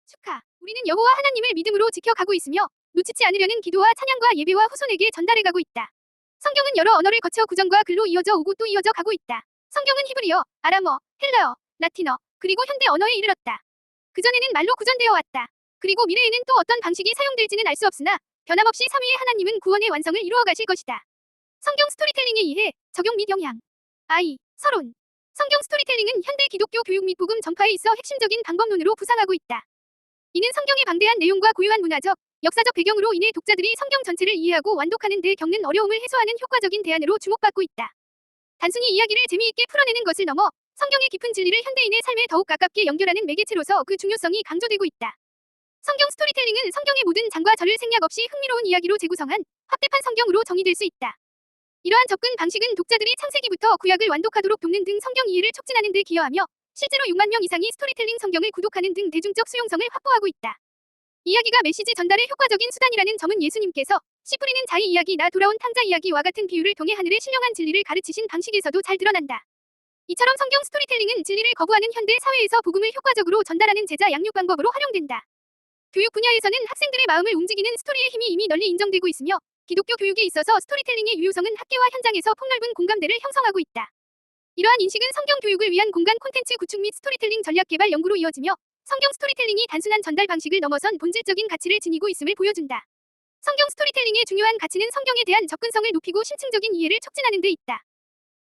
축하. 우리는 여호와 하나님을 믿음으로 지켜가고 있으며 놓치지 않으려는 기도와 찬양과 예배와 후손에게 전달해가고 있다. 성경은 여러 언어를 거쳐 구전과 글로 이어져 오고 또 이어져 가고 있다. 성경은 히브리어, 아람어, 헬라어, 라틴어, 그리고 현대 언어에 이르렀다. 그전에는 말로 구전되어 왔다. 그리고 미래에는 또 어떤 방식이 사용될지는 알 수 없으나 변함없이 삼위의 하나님은 구원의 완성을 이루어 가실 것이다. 성경 스토리텔링에 의해 적용 및 영향. 서론. 성경 스토리텔링은 현대 기독교 교육 및 복음 전파에 있어 핵심적인 방법론으로 부상하고 있다. 이는 성경의 방대한 내용과 고유한 문화적, 역사적 배경으로 인해 독자들이 성경 전체를 이해하고 완독하는 데 겪는 어려움을 해소하는 효과적인 대안으로 주목받고 있다. 단순히 이야기를 재미있게 풀어내는 것을 넘어 성경의 깊은 진리를 현대인의 삶에 더욱 가깝게 연결하는 매개체로서 그 중요성이 강조되고 있다. 성경 스토리텔링은 성경의 모든 장과 절을 생략 없이 흥미로운 이야기로 재구성한 합대판 성경으로 정의될 수 있다. 이러한 접근 방식은 독자들이 창세기부터 구약을 완독하도록 돕는 등 성경 이해를 촉진하는 데 기여하며 실제로 6만 명 이상이 스토리텔링 성경을 구독하는 등 대중적 수용성을 확보하고 있다. 이야기가 메시지 전달의 효과적인 수단이라는 점은 예수님께서 씨 뿌리는 자의 이야기 나 돌아온 탕자 이야기와 같은 비유를 통해 하늘의 신령한 진리를 가르치신 방식에서도 잘 드러난다. 이처럼 성경 스토리텔링은 진리를 거부하는 현대 사회에서 복음을 효과적으로 전달하는 제자 양육 방법으로 활용된다. 교육 분야에서는 학생들의 마음을 움직이는 스토리의 힘이 이미 널리 인정되고 있으며 기독교 교육에 있어서 스토리텔링의 유효성은 학계와 현장에서 폭넓은 공감대를 형성하고 있다. 이러한 인식은 성경 교육을 위한 공간 콘텐츠 구축 및 스토리텔링 전략 개발 연구로 이어지며 성경 스토리텔링이 단순한 전달 방식을 넘어선 본질적인 가치를 지니고 있음을 보여준다. 성경 스토리텔링의 중요한 가치는 성경에 대한 접근성을 높이고 심층적인 이해를 촉진하는 데 있다.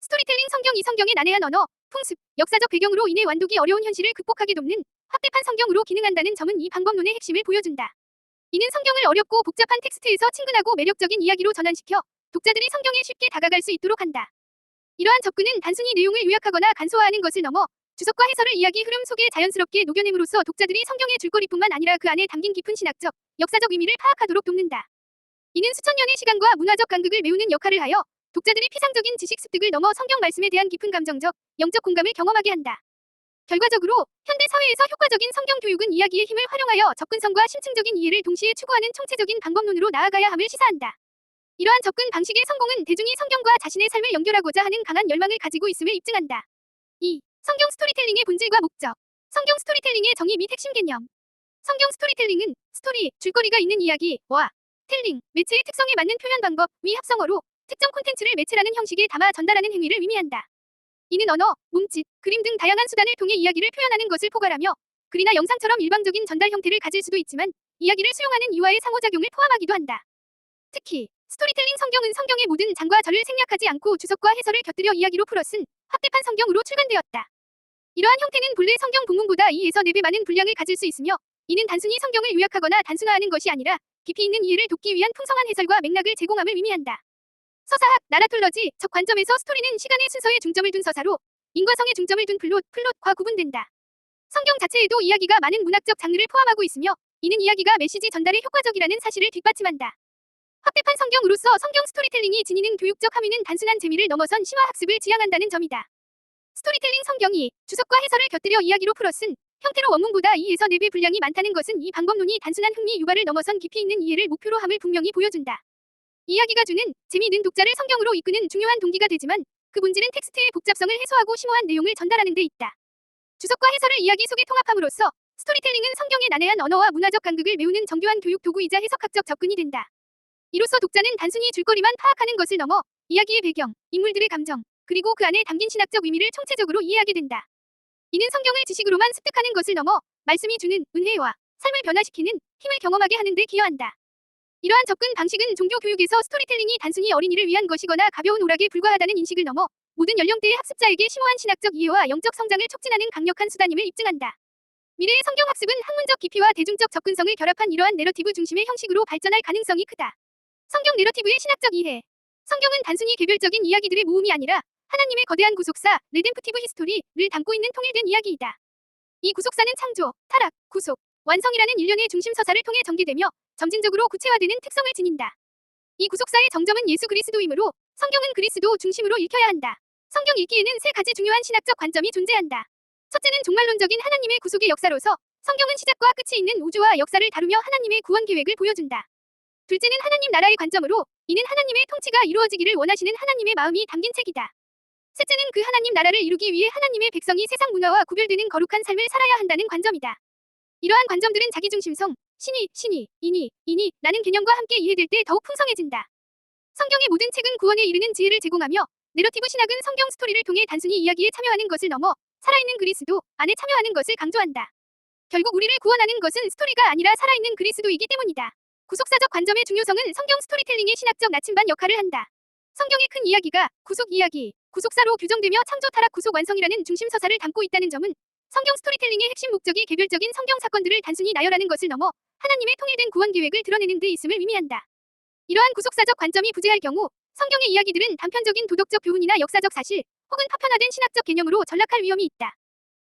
스토리텔링 성경이 성경의 난해한 언어, 풍습, 역사적 배경으로 인해 완독이 어려운 현실을 극복하게 돕는 합대판 성경으로 기능한다는 점은 이 방법론의 핵심을 보여준다. 이는 성경을 어렵고 복잡한 텍스트에서 친근하고 매력적인 이야기로 전환시켜 독자들이 성경에 쉽게 다가갈 수 있도록 한다. 이러한 접근은 단순히 내용을 요약하거나 간소화하는 것을 넘어 주석과 해설을 이야기 흐름 속에 자연스럽게 녹여냄으로써 독자들이 성경의 줄거리뿐만 아니라 그 안에 담긴 깊은 신학적, 역사적 의미를 파악하도록 돕는다. 이는 수천 년의 시간과 문화적 간극을 메우는 역할을 하여 독자들이 피상적인 지식 습득을 넘어 성경 말씀에 대한 깊은 감정적, 영적 공감을 경험하게 한다. 결과적으로 현대 사회에서 효과적인 성경 교육은 이야기의 힘을 활용하여 접근성과 심층적인 이해를 동시에 추구하는 총체적인 방법론으로 나아가야 함을 시사한다. 이러한 접근 방식의 성공은 대중이 성경과 자신의 삶을 연결하고자 하는 강한 열망을 가지고 있음을 입증한다. 2. 성경 스토리텔링의 본질과 목적. 성경 스토리텔링의 정의 및 핵심 개념. 성경 스토리텔링은 스토리, 줄거리가 있는 이야기와 텔링, 매체의 특성에 맞는 표현 방법, 위 합성어로 특정 콘텐츠를 매체라는 형식에 담아 전달하는 행위를 의미한다. 이는 언어, 몸짓, 그림 등 다양한 수단을 통해 이야기를 표현하는 것을 포괄하며 글이나 영상처럼 일방적인 전달 형태를 가질 수도 있지만 이야기를 수용하는 이와의 상호작용을 포함하기도 한다. 특히 스토리텔링 성경은 성경의 모든 장과 절을 생략하지 않고 주석과 해설을 곁들여 이야기로 풀어 쓴 합대판 성경으로 출간되었다. 이러한 형태는 본래 성경 본문보다 2에서 4배 많은 분량을 가질 수 있으며 이는 단순히 성경을 요약하거나 단순화하는 것이 아니라 깊이 있는 이해를 돕기 위한 풍성한 해설과 맥락을 제공함을 의미한다. 서사학, 나라톨러지적 관점에서 스토리는 시간의 순서에 중점을 둔 서사로 인과성에 중점을 둔 플롯과 구분된다. 성경 자체에도 이야기가 많은 문학적 장르를 포함하고 있으며 이는 이야기가 메시지 전달에 효과적이라는 사실을 뒷받침한다. 합대판 성경으로서 성경 스토리텔링이 지니는 교육적 함의는 단순한 재미를 넘어선 심화 학습을 지향한다는 점이다. 스토리텔링 성경이 주석과 해설을 곁들여 이야기로 풀어 쓴 형태로 원문보다 2에서 4배 분량이 많다는 것은 이 방법론이 단순한 흥미 유발을 넘어선 깊이 있는 이해를 목표로 함을 분명히 보여준다. 이야기가 주는 재미있는 독자를 성경으로 이끄는 중요한 동기가 되지만 그 본질은 텍스트의 복잡성을 해소하고 심오한 내용을 전달하는 데 있다. 주석과 해설을 이야기 속에 통합함으로써 스토리텔링은 성경의 난해한 언어와 문화적 간극을 메우는 정교한 교육 도구이자 해석학적 접근이 된다. 이로써 독자는 단순히 줄거리만 파악하는 것을 넘어 이야기의 배경, 인물들의 감정, 그리고 그 안에 담긴 신학적 의미를 총체적으로 이해하게 된다. 이는 성경을 지식으로만 습득하는 것을 넘어 말씀이 주는 은혜와 삶을 변화시키는 힘을 경험하게 하는 데 기여한다. 이러한 접근 방식은 종교 교육에서 스토리텔링이 단순히 어린이를 위한 것이거나 가벼운 오락에 불과하다는 인식을 넘어 모든 연령대의 학습자에게 심오한 신학적 이해와 영적 성장을 촉진하는 강력한 수단임을 입증한다. 미래의 성경 학습은 학문적 깊이와 대중적 접근성을 결합한 이러한 내러티브 중심의 형식으로 발전할 가능성이 크다. 성경 내러티브의 신학적 이해. 성경은 단순히 개별적인 이야기들의 모음이 아니라 하나님의 거대한 구속사, 레뎀프티브 히스토리를 담고 있는 통일된 이야기이다. 이 구속사는 창조, 타락, 구속, 완성이라는 일련의 중심 서사를 통해 전개되며 점진적으로 구체화되는 특성을 지닌다. 이 구속사의 정점은 예수 그리스도이므로 성경은 그리스도 중심으로 읽혀야 한다. 성경 읽기에는 세 가지 중요한 신학적 관점이 존재한다. 첫째는 종말론적인 하나님의 구속의 역사로서 성경은 시작과 끝이 있는 우주와 역사를 다루며 하나님의 구원 계획을 보여준다. 둘째는 하나님 나라의 관점으로 이는 하나님의 통치가 이루어지기를 원하시는 하나님의 마음이 담긴 책이다. 셋째는 그 하나님 나라를 이루기 위해 하나님의 백성이 세상 문화와 구별되는 거룩한 삶을 살아야 한다는 관점이다. 이러한 관점들은 자기중심성, 신이, 인이, 라는 개념과 함께 이해될 때 더욱 풍성해진다. 성경의 모든 책은 구원에 이르는 지혜를 제공하며 내러티브 신학은 성경 스토리를 통해 단순히 이야기에 참여하는 것을 넘어 살아있는 그리스도 안에 참여하는 것을 강조한다. 결국 우리를 구원하는 것은 스토리가 아니라 살아있는 그리스도이기 때문이다. 구속사적 관점의 중요성은 성경 스토리텔링의 신학적 나침반 역할을 한다. 성경의 큰 이야기가 구속 이야기, 구속사로 규정되며 창조 타락 구속 완성이라는 중심 서사를 담고 있다는 점은 성경 스토리텔링의 핵심 목적이 개별적인 성경 사건들을 단순히 나열하는 것을 넘어 하나님의 통일된 구원 계획을 드러내는 데 있음을 의미한다. 이러한 구속사적 관점이 부재할 경우 성경의 이야기들은 단편적인 도덕적 교훈이나 역사적 사실 혹은 파편화된 신학적 개념으로 전락할 위험이 있다.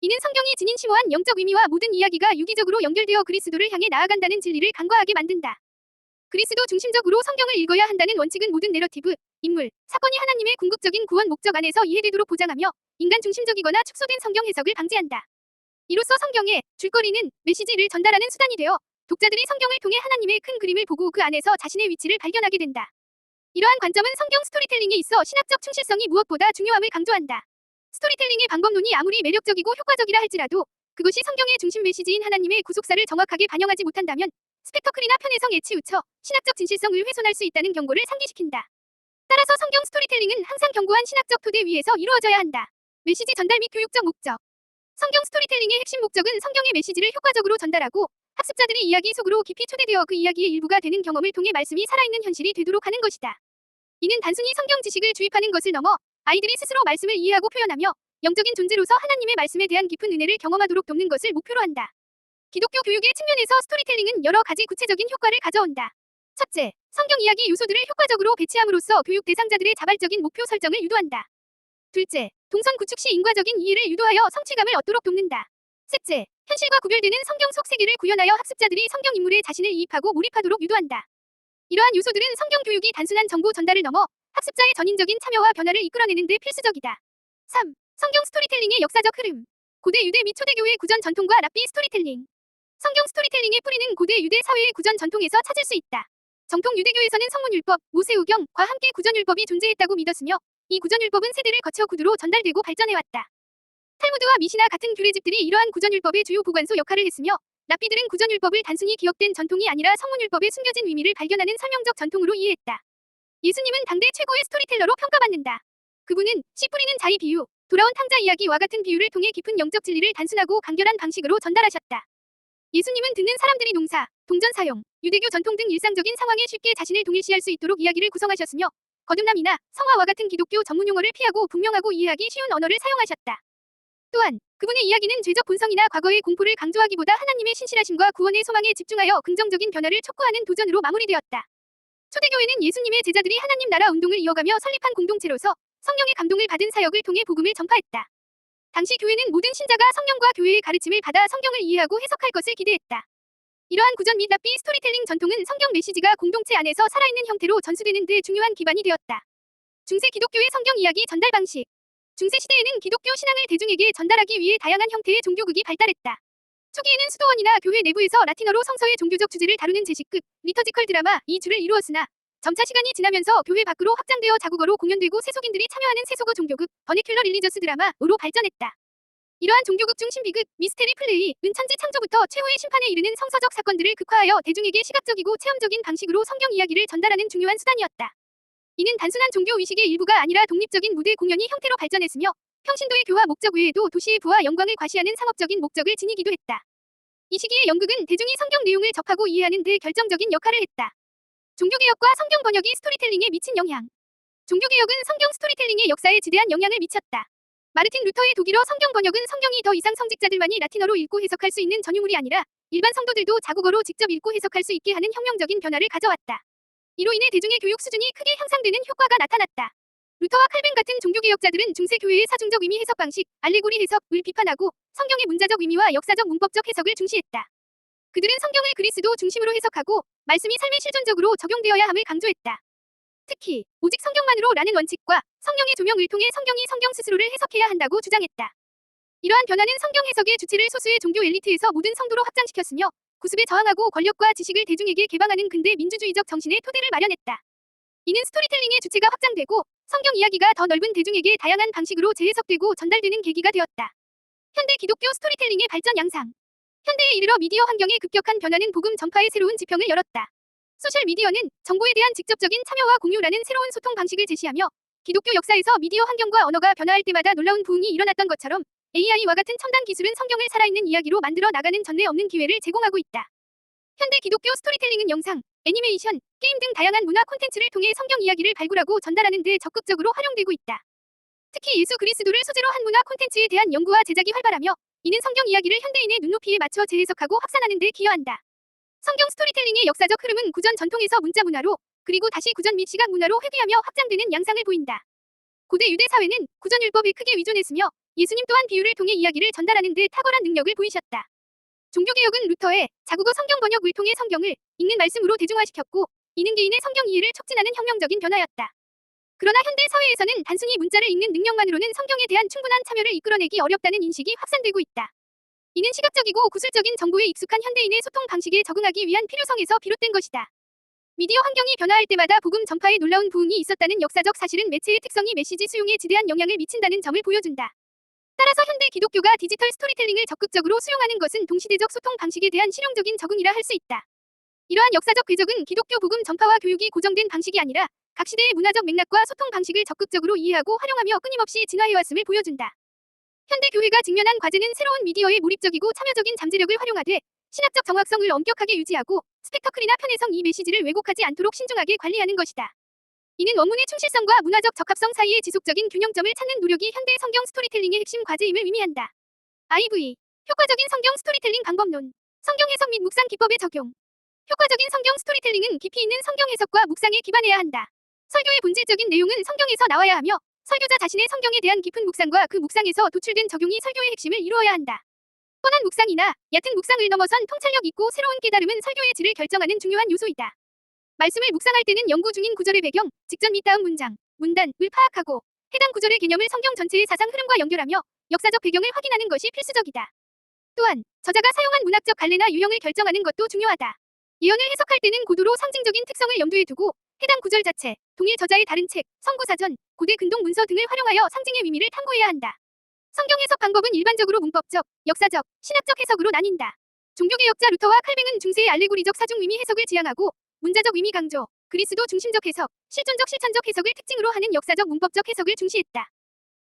이는 성경이 지닌 심오한 영적 의미와 모든 이야기가 유기적으로 연결되어 그리스도를 향해 나아간다는 진리를 간과하게 만든다. 그리스도 중심적으로 성경을 읽어야 한다는 원칙은 모든 내러티브, 인물, 사건이 하나님의 궁극적인 구원 목적 안에서 이해되도록 보장하며 인간 중심적이거나 축소된 성경 해석을 방지한다. 이로써 성경의 줄거리는 메시지를 전달하는 수단이 되어 독자들이 성경을 통해 하나님의 큰 그림을 보고 그 안에서 자신의 위치를 발견하게 된다. 이러한 관점은 성경 스토리텔링에 있어 신학적 충실성이 무엇보다 중요함을 강조한다. 스토리텔링의 방법론이 아무리 매력적이고 효과적이라 할지라도 그것이 성경의 중심 메시지인 하나님의 구속사를 정확하게 반영하지 못한다면 스펙터클이나 편해성에 치우쳐 신학적 진실성을 훼손할 수 있다는 경고를 상기시킨다. 따라서 성경 스토리텔링은 항상 견고한 신학적 토대 위에서 이루어져야 한다. 메시지 전달 및 교육적 목적. 성경 스토리텔링의 핵심 목적은 성경의 메시지를 효과적으로 전달하고 학습자들이 이야기 속으로 깊이 초대되어 그 이야기의 일부가 되는 경험을 통해 말씀이 살아있는 현실이 되도록 하는 것이다. 이는 단순히 성경 지식을 주입하는 것을 넘어 아이들이 스스로 말씀을 이해하고 표현하며 영적인 존재로서 하나님의 말씀에 대한 깊은 은혜를 경험하도록 돕는 것을 목표로 한다. 기독교 교육의 측면에서 스토리텔링은 여러 가지 구체적인 효과를 가져온다. 첫째, 성경 이야기 요소들을 효과적으로 배치함으로써 교육 대상자들의 자발적인 목표 설정을 유도한다. 둘째, 동선 구축 시 인과적인 이해를 유도하여 성취감을 얻도록 돕는다. 셋째, 현실과 구별되는 성경 속 세계를 구현하여 학습자들이 성경 인물에 자신을 이입하고 몰입하도록 유도한다. 이러한 요소들은 성경 교육이 단순한 정보 전달을 넘어 학습자의 전인적인 참여와 변화를 이끌어내는 데 필수적이다. 3. 성경 스토리텔링의 역사적 흐름. 고대 유대 및 초대교회의 구전 전통과 랍비 스토리텔링. 성경 스토리텔링의 뿌리는 고대 유대 사회의 구전 전통에서 찾을 수 있다. 정통 유대교에서는 성문율법, 모세오경과 함께 구전율법이 존재했다고 믿었으며 이 구전율법은 세대를 거쳐 구두로 전달되고 발전해왔다. 탈무드와 미시나 같은 규례집들이 이러한 구전율법의 주요 보관소 역할을 했으며 랍비들은 구전율법을 단순히 기억된 전통이 아니라 성문율법의 숨겨진 의미를 발견하는 설명적 전통으로 이해했다. 예수님은 당대 최고의 스토리텔러로 평가받는다. 그분은 씨 뿌리는 자의 비유, 돌아온 탕자 이야기와 같은 비유를 통해 깊은 영적 진리를 단순하고 간결한 방식으로 전달하셨다. 예수님은 듣는 사람들이 농사, 동전 사용, 유대교 전통 등 일상적인 상황에 쉽게 자신을 동일시할 수 있도록 이야기를 구성하셨으며 거듭남이나 성화와 같은 기독교 전문 용어를 피하고 분명하고 이해하기 쉬운 언어를 사용하셨다. 또한 그분의 이야기는 죄적 본성이나 과거의 공포를 강조하기보다 하나님의 신실하심과 구원의 소망에 집중하여 긍정적인 변화를 촉구하는 도전으로 마무리되었다. 초대교회는 예수님의 제자들이 하나님 나라 운동을 이어가며 설립한 공동체로서 성령의 감동을 받은 사역을 통해 복음을 전파했다. 당시 교회는 모든 신자가 성령과 교회의 가르침을 받아 성경을 이해하고 해석할 것을 기대했다. 이러한 구전 및 랍비 스토리텔링 전통은 성경 메시지가 공동체 안에서 살아있는 형태로 전수되는 데 중요한 기반이 되었다. 중세 기독교의 성경 이야기 전달 방식. 중세 시대에는 기독교 신앙을 대중에게 전달하기 위해 다양한 형태의 종교극이 발달했다. 초기에는 수도원이나 교회 내부에서 라틴어로 성서의 종교적 주제를 다루는 제식극, 리터지컬 드라마 이 주를 이루었으나 점차 시간이 지나면서 교회 밖으로 확장되어 자국어로 공연되고 세속인들이 참여하는 세속어 종교극, 버네큘러 릴리저스 드라마로 발전했다. 이러한 종교극 중 신비극, 미스테리 플레이, 은천지 창조부터 최후의 심판에 이르는 성서적 사건들을 극화하여 대중에게 시각적이고 체험적인 방식으로 성경 이야기를 전달하는 중요한 수단이었다. 이는 단순한 종교 의식의 일부가 아니라 독립적인 무대 공연이 형태로 발전했으며 평신도의 교화 목적 외에도 도시의 부와 영광을 과시하는 상업적인 목적을 지니기도 했다. 이 시기의 연극은 대중이 성경 내용을 접하고 이해하는 데 결정적인 역할을 했다. 종교개혁과 성경 번역이 스토리텔링에 미친 영향. 종교개혁은 성경 스토리텔링의 역사에 지대한 영향을 미쳤다. 마르틴 루터의 독일어 성경 번역은 성경이 더 이상 성직자들만이 라틴어로 읽고 해석할 수 있는 전유물이 아니라 일반 성도들도 자국어로 직접 읽고 해석할 수 있게 하는 혁명적인 변화를 가져왔다. 이로 인해 대중의 교육 수준이 크게 향상되는 효과가 나타났다. 루터와 칼빈 같은 종교개혁자들은 중세 교회의 사중적 의미 해석 방식, 알레고리 해석을 비판하고 성경의 문자적 의미와 역사적 문법적 해석을 중시했다. 그들은 성경을 그리스도 중심으로 해석하고 말씀이 삶에 실존적으로 적용되어야 함을 강조했다. 특히 오직 성경만으로 라는 원칙과 성령의 조명을 통해 성경이 성경 스스로를 해석해야 한다고 주장했다. 이러한 변화는 성경 해석의 주체를 소수의 종교 엘리트에서 모든 성도로 확장시켰으며 구습에 저항하고 권력과 지식을 대중에게 개방하는 근대 민주주의적 정신의 토대를 마련했다. 이는 스토리텔링의 주체가 확장되고 성경 이야기가 더 넓은 대중에게 다양한 방식으로 재해석되고 전달되는 계기가 되었다. 현대 기독교 스토리텔링의 발전 양상. 현대에 이르러 미디어 환경의 급격한 변화는 복음 전파의 새로운 지평을 열었다. 소셜미디어는 정보에 대한 직접적인 참여와 공유라는 새로운 소통 방식을 제시하며 기독교 역사에서 미디어 환경과 언어가 변화할 때마다 놀라운 부흥이 일어났던 것처럼 AI와 같은 첨단 기술은 성경을 살아있는 이야기로 만들어 나가는 전례 없는 기회를 제공하고 있다. 현대 기독교 스토리텔링은 영상, 애니메이션, 게임 등 다양한 문화 콘텐츠를 통해 성경 이야기를 발굴하고 전달하는 데 적극적으로 활용되고 있다. 특히 예수 그리스도를 소재로 한 문화 콘텐츠에 대한 연구와 제작이 활발하며 이는 성경 이야기를 현대인의 눈높이에 맞춰 재해석하고 확산하는 데 기여한다. 성경 스토리텔링의 역사적 흐름은 구전 전통에서 문자 문화로 그리고 다시 구전 및 시각 문화로 회귀하며 확장되는 양상을 보인다. 고대 유대 사회는 구전 율법에 크게 위존했으며 예수님 또한 비유를 통해 이야기를 전달하는 데 탁월한 능력을 보이셨다. 종교개혁은 루터의 자국어 성경 번역을 통해 성경을 읽는 말씀으로 대중화시켰고 이는 개인의 성경 이해를 촉진하는 혁명적인 변화였다. 그러나 현대 사회에서는 단순히 문자를 읽는 능력만으로는 성경에 대한 충분한 참여를 이끌어내기 어렵다는 인식이 확산되고 있다. 이는 시각적이고 구술적인 정보에 익숙한 현대인의 소통 방식에 적응하기 위한 필요성에서 비롯된 것이다. 미디어 환경이 변화할 때마다 복음 전파에 놀라운 부흥이 있었다는 역사적 사실은 매체의 특성이 메시지 수용에 지대한 영향을 미친다는 점을 보여준다. 따라서 현대 기독교가 디지털 스토리텔링을 적극적으로 수용하는 것은 동시대적 소통 방식에 대한 실용적인 적응이라 할 수 있다. 이러한 역사적 궤적은 기독교 복음 전파와 교육이 고정된 방식이 아니라 각 시대의 문화적 맥락과 소통 방식을 적극적으로 이해하고 활용하며 끊임없이 진화해왔음을 보여준다. 현대 교회가 직면한 과제는 새로운 미디어에 몰입적이고 참여적인 잠재력을 활용하되 신학적 정확성을 엄격하게 유지하고 스펙터클이나 편의성 이 메시지를 왜곡하지 않도록 신중하게 관리하는 것이다. 이는 원문의 충실성과 문화적 적합성 사이의 지속적인 균형점을 찾는 노력이 현대 성경 스토리텔링의 핵심 과제임을 의미한다. IV. 효과적인 성경 스토리텔링 방법론. 성경 해석 및 묵상 기법의 적용. 효과적인 성경 스토리텔링은 깊이 있는 성경 해석과 묵상에 기반해야 한다. 설교의 본질적인 내용은 성경에서 나와야 하며 설교자 자신의 성경에 대한 깊은 묵상과 그 묵상에서 도출된 적용이 설교의 핵심을 이루어야 한다. 뻔한 묵상이나 얕은 묵상을 넘어선 통찰력 있고 새로운 깨달음은 설교의 질을 결정하는 중요한 요소이다. 말씀을 묵상할 때는 연구 중인 구절의 배경, 직전 및 다음 문장, 문단을 파악하고 해당 구절의 개념을 성경 전체의 사상 흐름과 연결하며 역사적 배경을 확인하는 것이 필수적이다. 또한 저자가 사용한 문학적 갈래나 유형을 결정하는 것도 중요하다. 예언을 해석할 때는 고도로 상징적인 특성을 염두에 두고 해당 구절 자체, 동일 저자의 다른 책, 성구사전, 고대 근동 문서 등을 활용하여 상징의 의미를 탐구해야 한다. 성경 해석 방법은 일반적으로 문법적, 역사적, 신학적 해석으로 나뉜다. 종교개혁자 루터와 칼뱅은 중세의 알레고리적 사중 의미 해석을 지향하고 문자적 의미 강조, 그리스도 중심적 해석, 실존적 실천적 해석을 특징으로 하는 역사적 문법적 해석을 중시했다.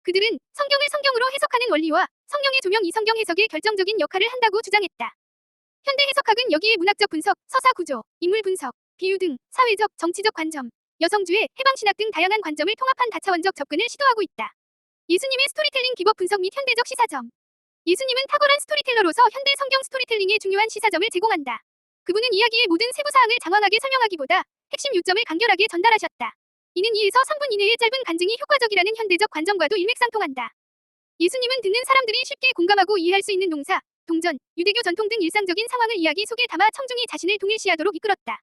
그들은 성경을 성경으로 해석하는 원리와 성령의 조명이 성경 해석에 결정적인 역할을 한다고 주장했다. 현대 해석학은 여기에 문학적 분석, 서사 구조, 인물 분석, 비유 등 사회적, 정치적 관점, 여성주의, 해방신학 등 다양한 관점을 통합한 다차원적 접근을 시도하고 있다. 예수님의 스토리텔링 기법 분석 및 현대적 시사점. 예수님은 탁월한 스토리텔러로서 현대 성경 스토리텔링의 중요한 시사점을 제공한다. 그분은 이야기의 모든 세부 사항을 장황하게 설명하기보다 핵심 요점을 간결하게 전달하셨다. 이는 2에서 3분 이내의 짧은 간증이 효과적이라는 현대적 관점과도 일맥상통한다. 예수님은 듣는 사람들이 쉽게 공감하고 이해할 수 있는 농사, 동전, 유대교 전통 등 일상적인 상황을 이야기 속에 담아 청중이 자신을 동일시하도록 이끌었다.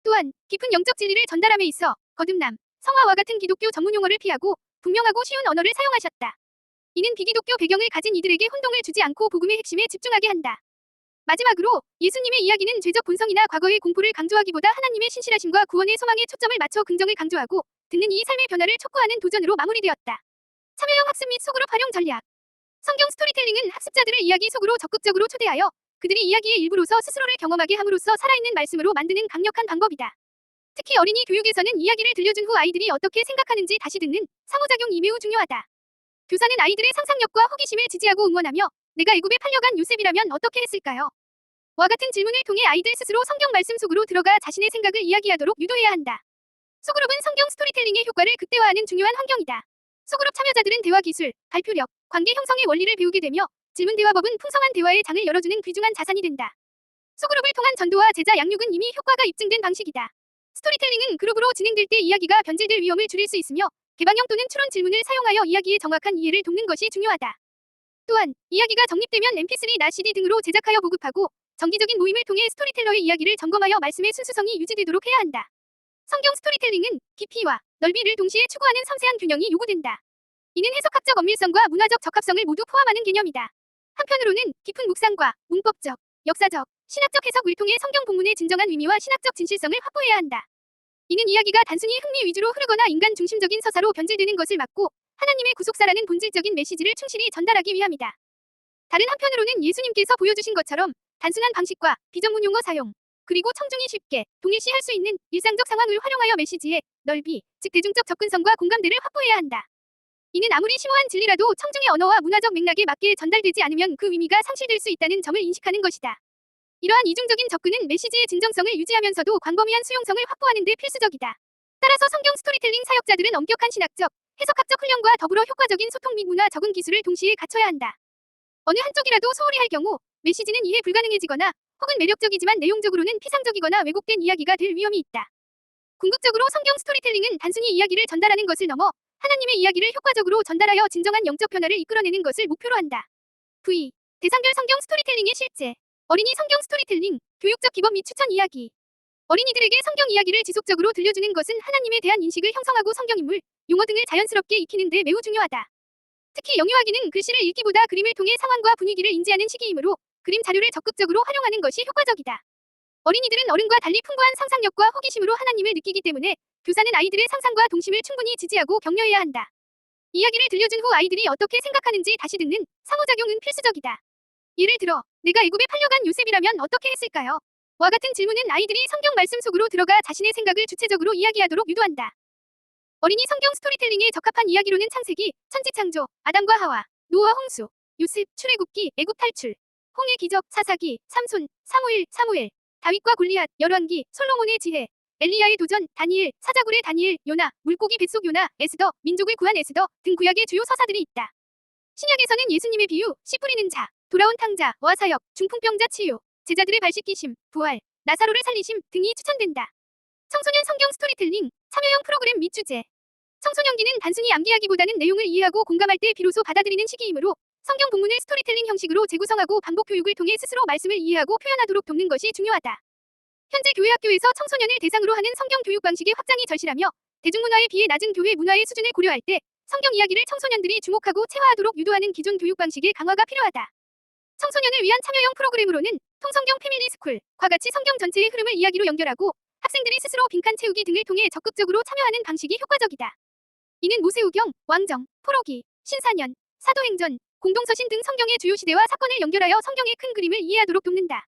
또한 깊은 영적 진리를 전달함에 있어 거듭남, 성화와 같은 기독교 전문 용어를 피하고 분명하고 쉬운 언어를 사용하셨다. 이는 비기독교 배경을 가진 이들에게 혼동을 주지 않고 복음의 핵심에 집중하게 한다. 마지막으로 예수님의 이야기는 죄적 본성이나 과거의 공포를 강조하기보다 하나님의 신실하심과 구원의 소망에 초점을 맞춰 긍정을 강조하고 듣는 이의 삶의 변화를 촉구하는 도전으로 마무리되었다. 참여형 학습 및 소그룹 활용 전략. 성경 스토리텔링은 학습자들을 이야기 속으로 적극적으로 초대하여 그들이 이야기의 일부로서 스스로를 경험하게 함으로써 살아있는 말씀으로 만드는 강력한 방법이다. 특히 어린이 교육에서는 이야기를 들려준 후 아이들이 어떻게 생각하는지 다시 듣는 상호작용이 매우 중요하다. 교사는 아이들의 상상력과 호기심을 지지하고 응원하며 내가 애굽에 팔려간 요셉이라면 어떻게 했을까요? 와 같은 질문을 통해 아이들 스스로 성경 말씀 속으로 들어가 자신의 생각을 이야기하도록 유도해야 한다. 소그룹은 성경 스토리텔링의 효과를 극대화하는 중요한 환경이다. 소그룹 참여자들은 대화 기술, 발표력, 관계 형성의 원리를 배우게 되며 질문 대화법은 풍성한 대화의 장을 열어주는 귀중한 자산이 된다. 소그룹을 통한 전도와 제자 양육은 이미 효과가 입증된 방식이다. 스토리텔링은 그룹으로 진행될 때 이야기가 변질될 위험을 줄일 수 있으며 개방형 또는 추론 질문을 사용하여 이야기의 정확한 이해를 돕는 것이 중요하다. 또한 이야기가 정립되면 mp3나 cd 등으로 제작하여 보급하고 정기적인 모임을 통해 스토리텔러의 이야기를 점검하여 말씀의 순수성이 유지되도록 해야 한다. 성경 스토리텔링은 깊이와 넓이를 동시에 추구하는 섬세한 균형이 요구된다. 이는 해석학적 엄밀성과 문화적 적합성을 모두 포함하는 개념이다. 한편으로는 깊은 묵상과 문법적, 역사적, 신학적 해석을 통해 성경 본문의 진정한 의미와 신학적 진실성을 확보해야 한다. 이는 이야기가 단순히 흥미 위주로 흐르거나 인간 중심적인 서사로 변질되는 것을 막고 하나님의 구속사라는 본질적인 메시지를 충실히 전달하기 위함이다. 다른 한편으로는 예수님께서 보여주신 것처럼 단순한 방식과 비전문 용어 사용, 그리고 청중이 쉽게 동일시할 수 있는 일상적 상황을 활용하여 메시지의 넓이, 즉 대중적 접근성과 공감대를 확보해야 한다. 이는 아무리 심오한 진리라도 청중의 언어와 문화적 맥락에 맞게 전달되지 않으면 그 의미가 상실될 수 있다는 점을 인식하는 것이다. 이러한 이중적인 접근은 메시지의 진정성을 유지하면서도 광범위한 수용성을 확보하는 데 필수적이다. 따라서 성경 스토리텔링 사역자들은 엄격한 신학적, 해석학적 훈련과 더불어 효과적인 소통 및 문화 적응 기술을 동시에 갖춰야 한다. 어느 한쪽이라도 소홀히 할 경우 메시지는 이해 불가능해지거나 혹은 매력적이지만 내용적으로는 피상적이거나 왜곡된 이야기가 될 위험이 있다. 궁극적으로 성경 스토리텔링은 단순히 이야기를 전달하는 것을 넘어 하나님의 이야기를 효과적으로 전달하여 진정한 영적 변화를 이끌어내는 것을 목표로 한다. V. 대상별 성경 스토리텔링의 실제. 어린이 성경 스토리텔링, 교육적 기법 및 추천 이야기. 어린이들에게 성경 이야기를 지속적으로 들려주는 것은 하나님에 대한 인식을 형성하고 성경인물, 용어 등을 자연스럽게 익히는 데 매우 중요하다. 특히 영유아기는 글씨를 읽기보다 그림을 통해 상황과 분위기를 인지하는 시기이므로 그림 자료를 적극적으로 활용하는 것이 효과적이다. 어린이들은 어른과 달리 풍부한 상상력과 호기심으로 하나님을 느끼기 때문에 교사는 아이들의 상상과 동심을 충분히 지지하고 격려해야 한다. 이야기를 들려준 후 아이들이 어떻게 생각하는지 다시 듣는 상호작용은 필수적이다. 예를 들어, 내가 애굽에 팔려간 요셉이라면 어떻게 했을까요? 와 같은 질문은 아이들이 성경 말씀 속으로 들어가 자신의 생각을 주체적으로 이야기하도록 유도한다. 어린이 성경 스토리텔링에 적합한 이야기로는 창세기, 천지창조, 아담과 하와, 노아 홍수, 요셉, 출애굽기, 애굽 탈출, 홍해 기적, 사사기, 삼손, 사무엘, 다윗과 골리앗, 열왕기, 솔로몬의 지혜, 엘리야의 도전, 다니엘, 사자굴의 다니엘, 요나, 물고기 뱃속 요나, 에스더, 민족을 구한 에스더 등 구약의 주요 서사들이 있다. 신약에서는 예수님의 비유, 씨 뿌리는 자, 돌아온 탕자, 와사역, 중풍병자 치유, 제자들의 발 씻기심, 부활, 나사로를 살리심 등이 추천된다. 청소년 성경 스토리텔링, 참여형 프로그램 및 주제. 청소년기는 단순히 암기하기보다는 내용을 이해하고 공감할 때 비로소 받아들이는 시기이므로 성경 본문을 스토리텔링 형식으로 재구성하고 반복 교육을 통해 스스로 말씀을 이해하고 표현하도록 돕는 것이 중요하다. 현재 교회 학교에서 청소년을 대상으로 하는 성경 교육 방식의 확장이 절실하며 대중문화에 비해 낮은 교회 문화의 수준을 고려할 때 성경 이야기를 청소년들이 주목하고 체화하도록 유도하는 기존 교육 방식의 강화가 필요하다. 청소년을 위한 참여형 프로그램으로는 통성경 패밀리 스쿨과 같이 성경 전체의 흐름을 이야기로 연결하고 학생들이 스스로 빈칸 채우기 등을 통해 적극적으로 참여하는 방식이 효과적이다. 이는 모세오경, 왕정, 포로기, 신사년, 사도행전, 공동서신 등 성경의 주요 시대와 사건을 연결하여 성경의 큰 그림을 이해하도록 돕는다.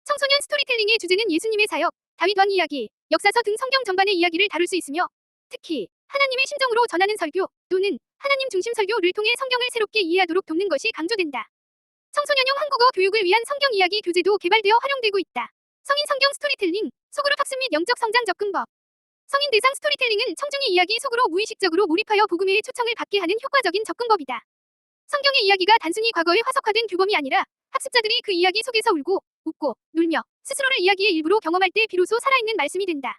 청소년 스토리텔링의 주제는 예수님의 사역, 다윗 왕 이야기, 역사서 등 성경 전반의 이야기를 다룰 수 있으며 특히 하나님의 심정으로 전하는 설교 또는 하나님 중심 설교를 통해 성경을 새롭게 이해하도록 돕는 것이 강조된다. 청소년용 한국어 교육을 위한 성경 이야기 교재도 개발되어 활용되고 있다. 성인 성경 스토리텔링, 소그룹 학습 및 영적 성장 접근법. 성인 대상 스토리텔링은 청중이 이야기 속으로 무의식적으로 몰입하여 복음의 초청을 받게 하는 효과적인 접근법이다. 성경의 이야기가 단순히 과거의 화석화된 규범이 아니라 학습자들이 그 이야기 속에서 울고, 웃고, 놀며 스스로를 이야기의 일부로 경험할 때 비로소 살아있는 말씀이 된다.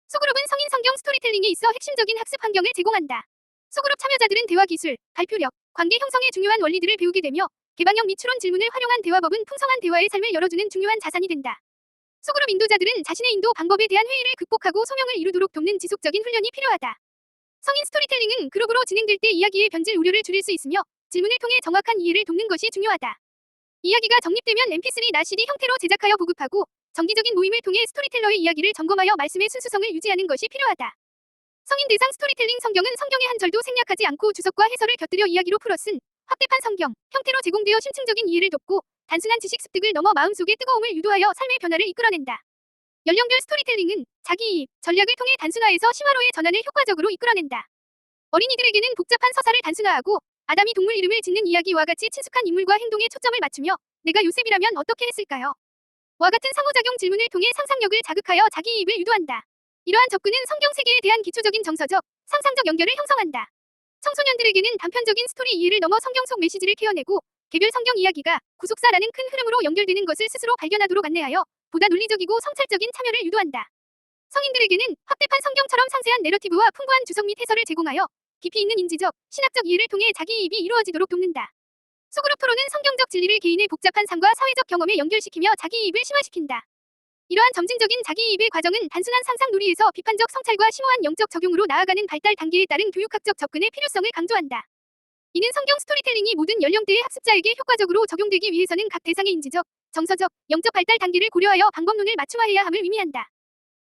소그룹은 성인 성경 스토리텔링에 있어 핵심적인 학습 환경을 제공한다. 소그룹 참여자들은 대화 기술, 발표력, 관계 형성의 중요한 원리들을 배우게 되며 개방형 및 추론 질문을 활용한 대화법은 풍성한 대화의 삶을 열어주는 중요한 자산이 된다. 소그룹 인도자들은 자신의 인도 방법에 대한 회의를 극복하고 소명을 이루도록 돕는 지속적인 훈련이 필요하다. 성인 스토리텔링은 그룹으로 진행될 때 이야기의 변질 우려를 줄일 수 있으며 질문을 통해 정확한 이해를 돕는 것이 중요하다. 이야기가 정립되면 mp3나 cd 형태로 제작하여 보급하고 정기적인 모임을 통해 스토리텔러의 이야기를 점검하여 말씀의 순수성을 유지하는 것이 필요하다. 성인 대상 스토리텔링 성경은 성경의 한 절도 생략하지 않고 주석과 해설을 곁들여 이야기로 풀어 쓴 확대판 성경 형태로 제공되어 심층적인 이해를 돕고 단순한 지식 습득을 넘어 마음속의 뜨거움을 유도하여 삶의 변화를 이끌어낸다. 연령별 스토리텔링은 자기이입, 전략을 통해 단순화해서 심화로의 전환을 효과적으로 이끌어낸다. 어린이들에게는 복잡한 서사를 단순화하고 아담이 동물 이름을 짓는 이야기와 같이 친숙한 인물과 행동에 초점을 맞추며 내가 요셉이라면 어떻게 했을까요? 와 같은 상호작용 질문을 통해 상상력을 자극하여 자기이입을 유도한다. 이러한 접근은 성경 세계에 대한 기초적인 정서적, 상상적 연결을 형성한다. 청소년들에게는 단편적인 스토리 이해를 넘어 성경 속 메시지를 캐어내고 개별 성경 이야기가 구속사라는 큰 흐름으로 연결되는 것을 스스로 발견하도록 안내하여 보다 논리적이고 성찰적인 참여를 유도한다. 성인들에게는 확대판 성경처럼 상세한 내러티브와 풍부한 주석 및 해설을 제공하여 깊이 있는 인지적, 신학적 이해를 통해 자기이입이 이루어지도록 돕는다. 소그룹 토론은 성경적 진리를 개인의 복잡한 삶과 사회적 경험에 연결시키며 자기이입을 심화시킨다. 이러한 점진적인 자기이입의 과정은 단순한 상상 놀이에서 비판적 성찰과 심오한 영적 적용으로 나아가는 발달 단계에 따른 교육학적 접근의 필요성을 강조한다. 이는 성경 스토리텔링이 모든 연령대의 학습자에게 효과적으로 적용되기 위해서는 각 대상의 인지적, 정서적, 영적 발달 단계를 고려하여 방법론을 맞춤화해야 함을 의미한다.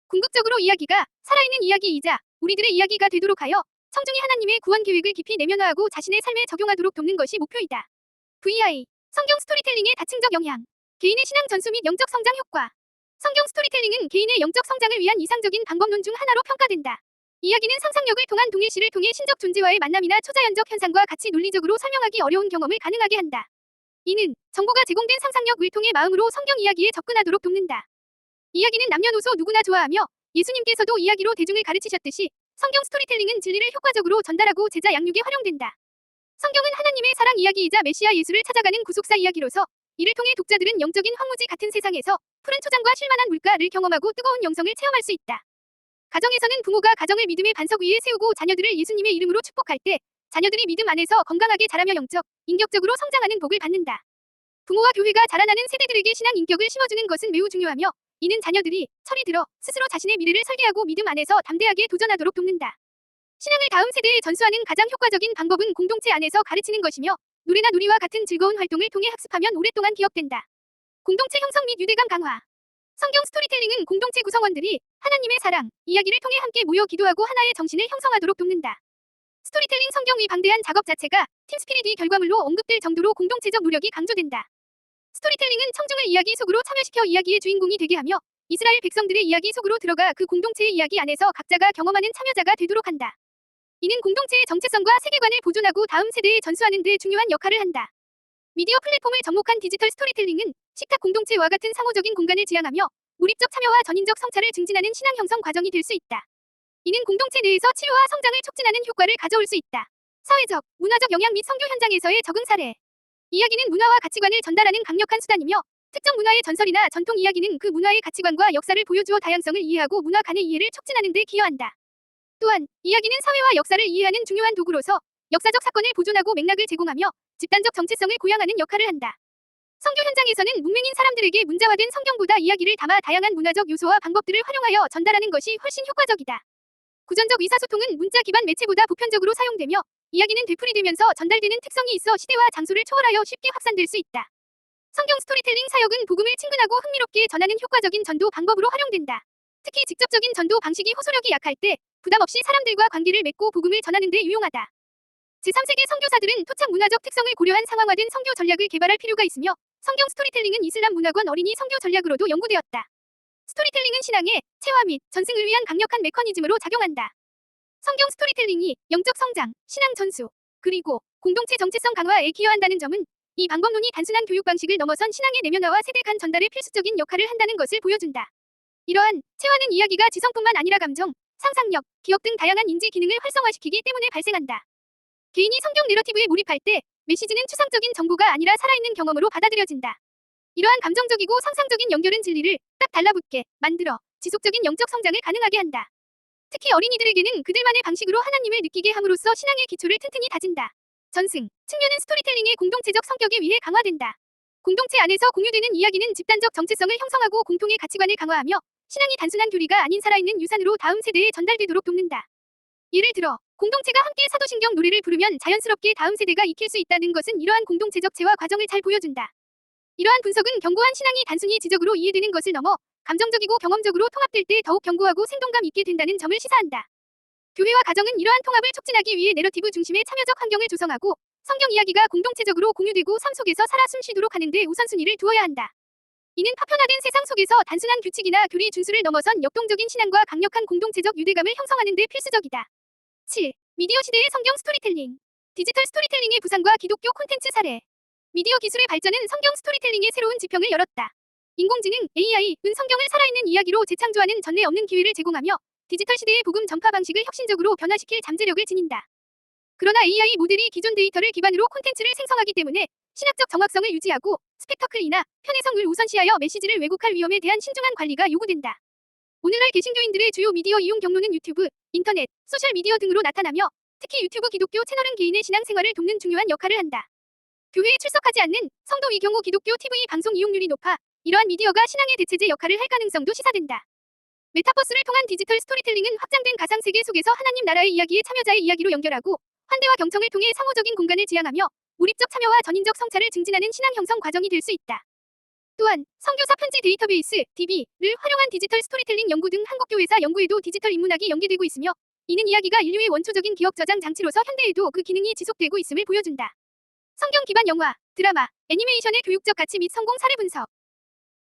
궁극적으로 이야기가 살아있는 이야기이자 우리들의 이야기가 되도록 하여 청중이 하나님의 구원 계획을 깊이 내면화하고 자신의 삶에 적용하도록 돕는 것이 목표이다. VI. 성경 스토리텔링의 다층적 영향. 개인의 신앙 전수 및 영적 성장 효과. 성경 스토리텔링은 개인의 영적 성장을 위한 이상적인 방법론 중 하나로 평가된다. 이야기는 상상력을 통한 동일시를 통해 신적 존재와의 만남이나 초자연적 현상과 같이 논리적으로 설명하기 어려운 경험을 가능하게 한다. 이는 정보가 제공된 상상력을 통해 마음으로 성경 이야기에 접근하도록 돕는다. 이야기는 남녀노소 누구나 좋아하며 예수님께서도 이야기로 대중을 가르치셨듯이 성경 스토리텔링은 진리를 효과적으로 전달하고 제자 양육에 활용된다. 성경은 하나님의 사랑 이야기이자 메시아 예수를 찾아가는 구속사 이야기로서 이를 통해 독자들은 영적인 황무지 같은 세상에서 푸른 초장과 쉴만한 물가를 경험하고 뜨거운 영성을 체험할 수 있다. 가정에서는 부모가 가정을 믿음의 반석 위에 세우고 자녀들을 예수님의 이름으로 축복할 때 자녀들이 믿음 안에서 건강하게 자라며 영적, 인격적으로 성장하는 복을 받는다. 부모와 교회가 자라나는 세대들에게 신앙 인격을 심어주는 것은 매우 중요하며 이는 자녀들이 철이 들어 스스로 자신의 미래를 설계하고 믿음 안에서 담대하게 도전하도록 돕는다. 신앙을 다음 세대에 전수하는 가장 효과적인 방법은 공동체 안에서 가르치는 것이며 노래나 놀이와 같은 즐거운 활동을 통해 학습하면 오랫동안 기억된다. 공동체 형성 및 유대감 강화. 성경 스토리텔링은 공동체 구성원들이 하나님의 사랑, 이야기를 통해 함께 모여 기도하고 하나의 정신을 형성하도록 돕는다. 스토리텔링 성경의 방대한 작업 자체가 팀스피릿의 결과물로 언급될 정도로 공동체적 노력이 강조된다. 스토리텔링은 청중을 이야기 속으로 참여시켜 이야기의 주인공이 되게 하며 이스라엘 백성들의 이야기 속으로 들어가 그 공동체의 이야기 안에서 각자가 경험하는 참여자가 되도록 한다. 이는 공동체의 정체성과 세계관을 보존하고 다음 세대에 전수하는 데 중요한 역할을 한다. 미디어 플랫폼을 접목한 디지털 스토리텔링은 식탁 공동체와 같은 상호적인 공간을 지향하며 몰입적 참여와 전인적 성찰을 증진하는 신앙 형성 과정이 될 수 있다. 이는 공동체 내에서 치유와 성장을 촉진하는 효과를 가져올 수 있다. 사회적, 문화적 영향 및 선교 현장에서의 적응 사례. 이야기는 문화와 가치관을 전달하는 강력한 수단이며 특정 문화의 전설이나 전통 이야기는 그 문화의 가치관과 역사를 보여주어 다양성을 이해하고 문화 간의 이해를 촉진하는 데 기여한다. 또한 이야기는 사회와 역사를 이해하는 중요한 도구로서 역사적 사건을 보존하고 맥락을 제공하며 집단적 정체성을 고양하는 역할을 한다. 선교 현장에서는 문맹인 사람들에게 문자화된 성경보다 이야기를 담아 다양한 문화적 요소와 방법들을 활용하여 전달하는 것이 훨씬 효과적이다. 구전적 의사소통은 문자 기반 매체보다 보편적으로 사용되며 이야기는 되풀이되면서 전달되는 특성이 있어 시대와 장소를 초월하여 쉽게 확산될 수 있다. 성경 스토리텔링 사역은 복음을 친근하고 흥미롭게 전하는 효과적인 전도 방법으로 활용된다. 특히 직접적인 전도 방식이 호소력이 약할 때 부담 없이 사람들과 관계를 맺고 복음을 전하는 데 유용하다. 제3세계 선교사들은 토착 문화적 특성을 고려한 상황화된 선교 전략을 개발할 필요가 있으며 성경 스토리텔링은 이슬람 문화권 어린이 선교 전략으로도 연구되었다. 스토리텔링은 신앙의 체화 및 전승을 위한 강력한 메커니즘으로 작용한다. 성경 스토리텔링이 영적 성장, 신앙 전수, 그리고 공동체 정체성 강화에 기여한다는 점은 이 방법론이 단순한 교육 방식을 넘어선 신앙의 내면화와 세대 간 전달에 필수적인 역할을 한다는 것을 보여준다. 이러한 체화는 이야기가 지성뿐만 아니라 감정, 상상력, 기억 등 다양한 인지 기능을 활성화시키기 때문에 발생한다. 개인이 성경 내러티브에 몰입할 때 메시지는 추상적인 정보가 아니라 살아있는 경험으로 받아들여진다. 이러한 감정적이고 상상적인 연결은 진리를 딱 달라붙게 만들어 지속적인 영적 성장을 가능하게 한다. 특히 어린이들에게는 그들만의 방식으로 하나님을 느끼게 함으로써 신앙의 기초를 튼튼히 다진다. 전승, 측면은 스토리텔링의 공동체적 성격에 의해 강화된다. 공동체 안에서 공유되는 이야기는 집단적 정체성을 형성하고 공통의 가치관을 강화하며 신앙이 단순한 교리가 아닌 살아있는 유산으로 다음 세대에 전달되도록 돕는다. 예를 들어 공동체가 함께 사도신경 노래를 부르면 자연스럽게 다음 세대가 익힐 수 있다는 것은 이러한 공동체적 체화 과정을 잘 보여준다. 이러한 분석은 견고한 신앙이 단순히 지적으로 이해되는 것을 넘어 감정적이고 경험적으로 통합될 때 더욱 견고하고 생동감 있게 된다는 점을 시사한다. 교회와 가정은 이러한 통합을 촉진하기 위해 내러티브 중심의 참여적 환경을 조성하고 성경 이야기가 공동체적으로 공유되고 삶 속에서 살아 숨쉬도록 하는 데 우선순위를 두어야 한다. 이는 파편화된 세상 속에서 단순한 규칙이나 교리 준수를 넘어선 역동적인 신앙과 강력한 공동체적 유대감을 형성하는 데 필수적이다. 7. 미디어 시대의 성경 스토리텔링. 디지털 스토리텔링의 부상과 기독교 콘텐츠 사례. 미디어 기술의 발전은 성경 스토리텔링의 새로운 지평을 열었다. 인공지능, AI은 성경을 살아있는 이야기로 재창조하는 전례 없는 기회를 제공하며 디지털 시대의 복음 전파 방식을 혁신적으로 변화시킬 잠재력을 지닌다. 그러나 AI 모델이 기존 데이터를 기반으로 콘텐츠를 생성하기 때문에 신학적 정확성을 유지하고 스펙터클이나 편의성을 우선시하여 메시지를 왜곡할 위험에 대한 신중한 관리가 요구된다. 오늘날 개신교인들의 주요 미디어 이용 경로는 유튜브, 인터넷, 소셜미디어 등으로 나타나며 특히 유튜브 기독교 채널은 개인의 신앙생활을 돕는 중요한 역할을 한다. 교회에 출석하지 않는 성도의 경우 기독교 TV 방송 이용률이 높아 이러한 미디어가 신앙의 대체제 역할을 할 가능성도 시사된다. 메타버스를 통한 디지털 스토리텔링은 확장된 가상세계 속에서 하나님 나라의 이야기에 참여자의 이야기로 연결하고 환대와 경청을 통해 상호적인 공간을 지향하며 몰입적 참여와 전인적 성찰을 증진하는 신앙 형성 과정이 될 수 있다. 또한 선교사 편지 데이터베이스 DB를 활용한 디지털 스토리텔링 연구 등 한국교회사 연구에도 디지털 인문학이 연계되고 있으며 이는 이야기가 인류의 원초적인 기억 저장 장치로서 현대에도 그 기능이 지속되고 있음을 보여준다. 성경 기반 영화, 드라마, 애니메이션의 교육적 가치 및 성공 사례 분석.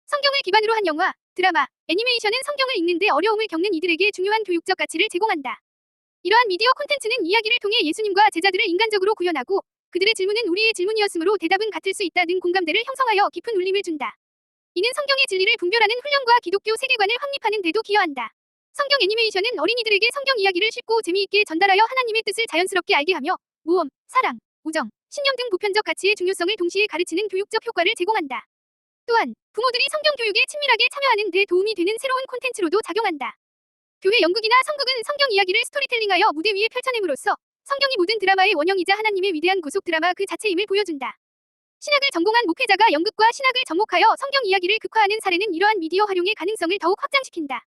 성경을 기반으로 한 영화, 드라마, 애니메이션은 성경을 읽는데 어려움을 겪는 이들에게 중요한 교육적 가치를 제공한다. 이러한 미디어 콘텐츠는 이야기를 통해 예수님과 제자들을 인간적으로 구현하고 그들의 질문은 우리의 질문이었으므로 대답은 같을 수 있다 등 공감대를 형성하여 깊은 울림을 준다. 이는 성경의 진리를 분별하는 훈련과 기독교 세계관을 확립하는 데도 기여한다. 성경 애니메이션은 어린이들에게 성경 이야기를 쉽고 재미있게 전달하여 하나님의 뜻을 자연스럽게 알게 하며 모험, 사랑, 우정, 신념 등 보편적 가치의 중요성을 동시에 가르치는 교육적 효과를 제공한다. 또한 부모들이 성경 교육에 친밀하게 참여하는 데 도움이 되는 새로운 콘텐츠로도 작용한다. 교회 연극이나 성극은 성경 이야기를 스토리텔링하여 무대 위에 펼쳐냄으로써 성경이 모든 드라마의 원형이자 하나님의 위대한 구속 드라마 그 자체임을 보여준다. 신학을 전공한 목회자가 연극과 신학을 접목하여 성경 이야기를 극화하는 사례는 이러한 미디어 활용의 가능성을 더욱 확장시킨다.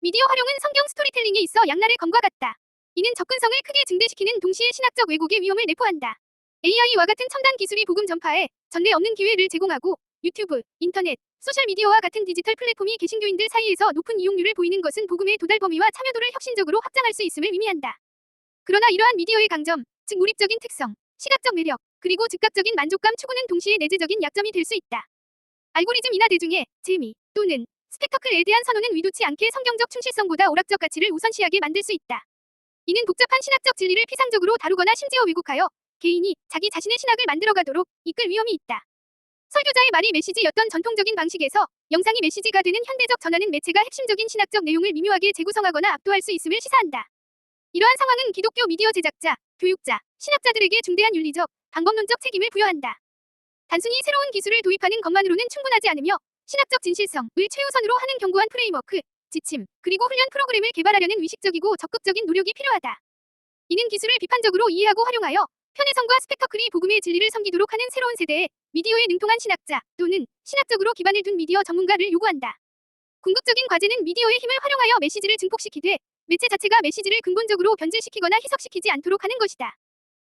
미디어 활용은 성경 스토리텔링에 있어 양날의 검과 같다. 이는 접근성을 크게 증대시키는 동시에 신학적 왜곡의 위험을 내포한다. AI와 같은 첨단 기술이 복음 전파에 전례 없는 기회를 제공하고 유튜브, 인터넷, 소셜미디어와 같은 디지털 플랫폼이 개신교인들 사이에서 높은 이용률을 보이는 것은 복음의 도달 범위와 참여도를 혁신적으로 확장할 수 있음을 의미한다. 그러나 이러한 미디어의 강점, 즉 몰입적인 특성, 시각적 매력, 그리고 즉각적인 만족감 추구는 동시에 내재적인 약점이 될 수 있다. 알고리즘이나 대중의 재미 또는 스펙터클에 대한 선호는 의도치 않게 성경적 충실성보다 오락적 가치를 우선시하게 만들 수 있다. 이는 복잡한 신학적 진리를 피상적으로 다루거나 심지어 왜곡하여 개인이 자기 자신의 신학을 만들어가도록 이끌 위험이 있다. 설교자의 말이 메시지였던 전통적인 방식에서 영상이 메시지가 되는 현대적 전환은 매체가 핵심적인 신학적 내용을 미묘하게 재구성하거나 압도할 수 있음을 시사한다. 이러한 상황은 기독교 미디어 제작자, 교육자, 신학자들에게 중대한 윤리적, 방법론적 책임을 부여한다. 단순히 새로운 기술을 도입하는 것만으로는 충분하지 않으며 신학적 진실성을 최우선으로 하는 견고한 프레임워크, 지침, 그리고 훈련 프로그램을 개발하려는 의식적이고 적극적인 노력이 필요하다. 이는 기술을 비판적으로 이해하고 활용하여 편의성과 스펙터클이 복음의 진리를 섬기도록 하는 새로운 세대에 미디어에 능통한 신학자 또는 신학적으로 기반을 둔 미디어 전문가를 요구한다. 궁극적인 과제는 미디어의 힘을 활용하여 메시지를 증폭시키되 매체 자체가 메시지를 근본적으로 변질시키거나 희석시키지 않도록 하는 것이다.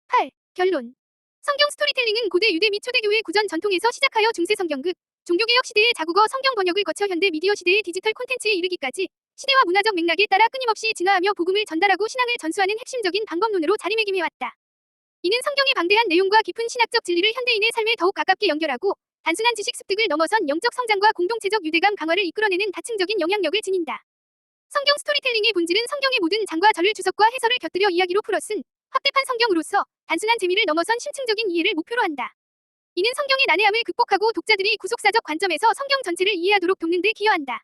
8. 결론. 성경 스토리텔링은 고대 유대 및 초대교회 구전 전통에서 시작하여 중세 성경극, 종교개혁 시대의 자국어 성경 번역을 거쳐 현대 미디어 시대의 디지털 콘텐츠에 이르기까지 시대와 문화적 맥락에 따라 끊임없이 진화하며 복음을 전달하고 신앙을 전수하는 핵심적인 방법론으로 자리매김해왔다. 이는 성경의 방대한 내용과 깊은 신학적 진리를 현대인의 삶에 더욱 가깝게 연결하고 단순한 지식 습득을 넘어선 영적 성장과 공동체적 유대감 강화를 이끌어내는 다층적인 영향력을 지닌다. 성경 스토리텔링의 본질은 성경의 모든 장과 절을 주석과 해설을 곁들여 이야기로 풀어쓴 확대판 성경으로서 단순한 재미를 넘어선 심층적인 이해를 목표로 한다. 이는 성경의 난해함을 극복하고 독자들이 구속사적 관점에서 성경 전체를 이해하도록 돕는 데 기여한다.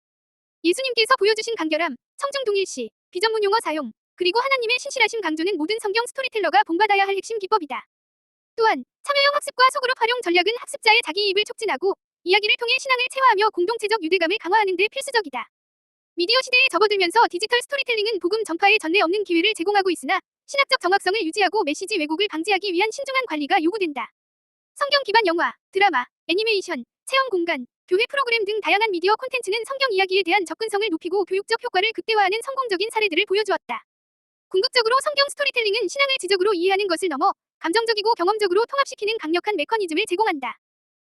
예수님께서 보여주신 간결함, 청중 동일시, 비전문 용어 사용, 그리고 하나님의 신실하심 강조는 모든 성경 스토리텔러가 본받아야 할 핵심 기법이다. 또한 참여형 학습과 소그룹 활용 전략은 학습자의 자기이입을 촉진하고 이야기를 통해 신앙을 체화하며 공동체적 유대감을 강화하는 데 필수적이다. 미디어 시대에 접어들면서 디지털 스토리텔링은 복음 전파에 전례 없는 기회를 제공하고 있으나 신학적 정확성을 유지하고 메시지 왜곡을 방지하기 위한 신중한 관리가 요구된다. 성경 기반 영화, 드라마, 애니메이션, 체험 공간, 교회 프로그램 등 다양한 미디어 콘텐츠는 성경 이야기에 대한 접근성을 높이고 교육적 효과를 극대화하는 성공적인 사례들을 보여주었다. 궁극적으로 성경 스토리텔링은 신앙을 지적으로 이해하는 것을 넘어 감정적이고 경험적으로 통합시키는 강력한 메커니즘을 제공한다.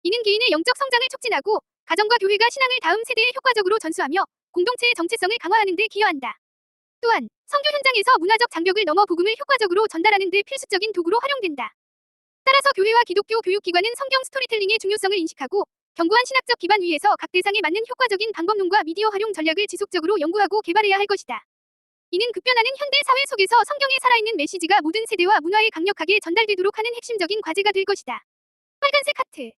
이는 개인의 영적 성장을 촉진하고 가정과 교회가 신앙을 다음 세대에 효과적으로 전수하며 공동체의 정체성을 강화하는 데 기여한다. 또한 선교 현장에서 문화적 장벽을 넘어 복음을 효과적으로 전달하는 데 필수적인 도구로 활용된다. 따라서 교회와 기독교 교육기관은 성경 스토리텔링의 중요성을 인식하고 견고한 신학적 기반 위에서 각 대상에 맞는 효과적인 방법론과 미디어 활용 전략을 지속적으로 연구하고 개발해야 할 것이다. 이는 급변하는 현대 사회 속에서 성경의 살아있는 메시지가 모든 세대와 문화에 강력하게 전달되도록 하는 핵심적인 과제가 될 것이다. 빨간색 하트.